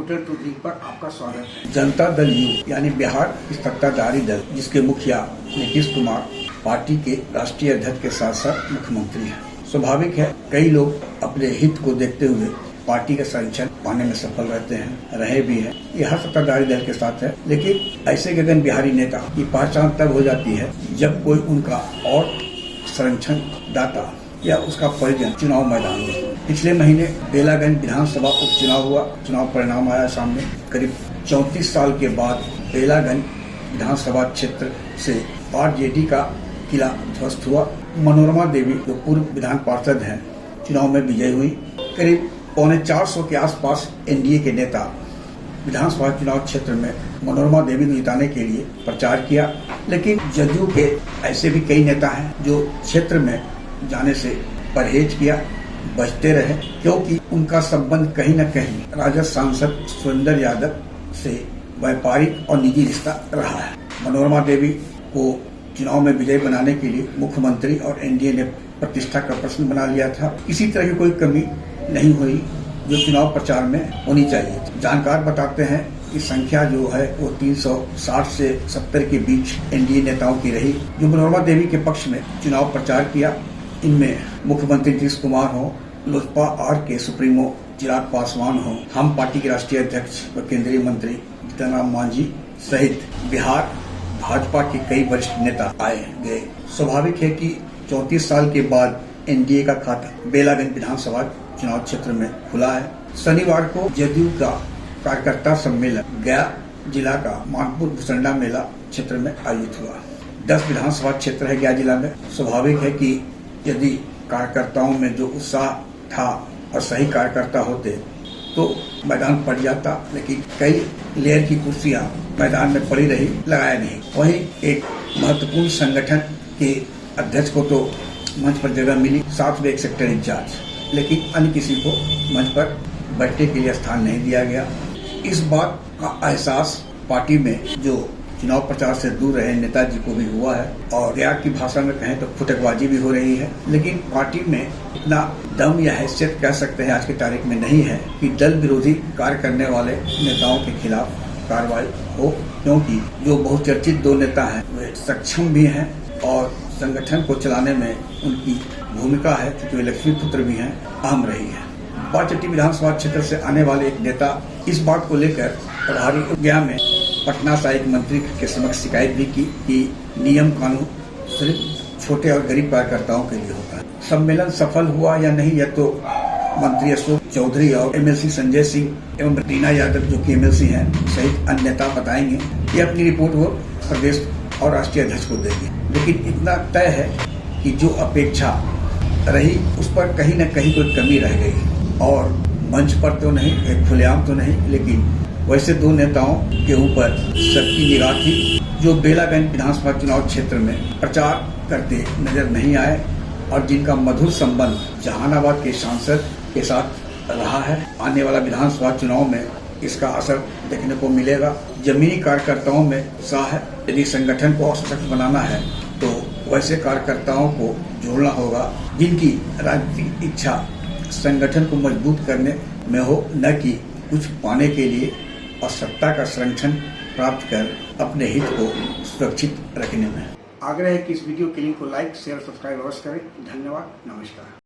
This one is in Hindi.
होटल टूटी पर आपका स्वागत है। जनता दल यू यानी बिहार सत्ताधारी दल, जिसके मुखिया नीतीश कुमार पार्टी के राष्ट्रीय अध्यक्ष के साथ साथ मुख्यमंत्री हैं। स्वाभाविक है कई लोग अपने हित को देखते हुए पार्टी का संरक्षण पाने में सफल रहते हैं, रहे भी हैं। यह हर सत्ताधारी दल के साथ है, लेकिन ऐसे गगन बिहारी नेता की पहचान तब हो जाती है जब कोई उनका और संरक्षण दाता या उसका परिजन चुनाव मैदान में। पिछले महीने बेलागंज विधानसभा उपचुनाव हुआ। चुनाव परिणाम आया सामने। करीब 34 साल के बाद बेलागंज विधानसभा क्षेत्र से आरजेडी का किला ध्वस्त हुआ। मनोरमा देवी, जो पूर्व विधान पार्षद हैं, चुनाव में विजयी हुई। करीब 450 के आसपास एनडीए के नेता विधानसभा चुनाव क्षेत्र में मनोरमा देवी को जिताने के लिए प्रचार किया, लेकिन जदयू के ऐसे भी कई नेता हैं जो क्षेत्र में जाने से परहेज किया, बचते रहे, क्योंकि उनका संबंध कहीं न कहीं राजद सांसद सुरेंद्र यादव से व्यापारिक और निजी रिश्ता रहा है। मनोरमा देवी को चुनाव में विजयी बनाने के लिए मुख्यमंत्री और एनडीए ने प्रतिष्ठा का प्रश्न बना लिया था। किसी तरह की कोई कमी नहीं हुई जो चुनाव प्रचार में होनी चाहिए थी। जानकार बताते हैं कि संख्या जो है वो 360 से 70 के बीच एनडीए नेताओं की रही जो मनोरमा देवी के पक्ष में चुनाव प्रचार किया। इनमें मुख्यमंत्री नीतीश कुमार हो, लोजपा आर के सुप्रीमो चिराग पासवान हो, हम पार्टी के राष्ट्रीय अध्यक्ष व केंद्रीय मंत्री जीतन राम मांझी सहित बिहार भाजपा के कई वरिष्ठ नेता आए गए। स्वाभाविक है कि 34 साल के बाद एनडीए का खाता बेलागंज विधानसभा चुनाव क्षेत्र में खुला है। शनिवार को जदयू का कार्यकर्ता सम्मेलन गया जिला का मानपुर भुसंडा मेला क्षेत्र में आयोजित हुआ। 10 विधानसभा क्षेत्र है गया जिला में। स्वाभाविक है कि यदि कार्यकर्ताओं में जो उत्साह था और सही कार्यकर्ता होते तो मैदान पड़ जाता, लेकिन कई लेयर की कुर्सियां मैदान में पड़ी रही, लगाया नहीं। वहीं एक महत्वपूर्ण संगठन के अध्यक्ष को तो मंच पर जगह मिली, साथ में एक सेक्टर इंचार्ज, लेकिन अन्य किसी को मंच पर बैठने के लिए स्थान नहीं दिया गया। इस बात का एहसास पार्टी में जो चुनाव प्रचार से दूर रहे नेताजी को भी हुआ है, और गया की भाषा में कहें तो फुटकबाजी भी हो रही है। लेकिन पार्टी में इतना दम या हैसियत कह सकते हैं आज की तारीख में नहीं है कि दल विरोधी कार्य करने वाले नेताओं के खिलाफ कार्रवाई हो, क्योंकि जो बहुचर्चित 2 नेता हैं वे सक्षम भी हैं और संगठन को चलाने में उनकी भूमिका है, क्योंकि वे लक्ष्मी पुत्र भी हैं, अहम रही है। बाचट्टी विधानसभा क्षेत्र से आने वाले एक नेता इस बात को लेकर प्रभारी गया में पटना से एक मंत्री के समक्ष शिकायत भी की कि नियम कानून सिर्फ छोटे और गरीब कार्यकर्ताओं के लिए होता है। सम्मेलन सफल हुआ या नहीं, यह तो मंत्री अशोक चौधरी और एमएलसी संजय सिंह एवं रीना यादव, जो कि एमएलसी हैं, सहित अन्य नेता बताएंगे। ये अपनी रिपोर्ट वो प्रदेश और राष्ट्रीय अध्यक्ष को देंगे। लेकिन इतना तय है कि जो अपेक्षा रही उस पर कहीं न कहीं कोई कमी रह गई, और मंच पर तो नहीं, खुलेआम तो नहीं, लेकिन वैसे 2 नेताओं के ऊपर सबकी निगाह थी जो बेलागंज विधानसभा चुनाव क्षेत्र में प्रचार करते नजर नहीं आए और जिनका मधुर संबंध जहानाबाद के सांसद के साथ रहा है। आने वाला विधानसभा चुनाव में इसका असर देखने को मिलेगा। जमीनी कार्यकर्ताओं में उत्साह है। यदि संगठन को सशक्त बनाना है तो वैसे कार्यकर्ताओं को जोड़ना होगा जिनकी राजनीतिक इच्छा संगठन को मजबूत करने में हो, न कि कुछ पाने के लिए और सत्ता का संरक्षण प्राप्त कर अपने हित को सुरक्षित रखने में। आग्रह है कि इस वीडियो के लिंक को लाइक, शेयर, सब्सक्राइब अवश्य करें। धन्यवाद, नमस्कार।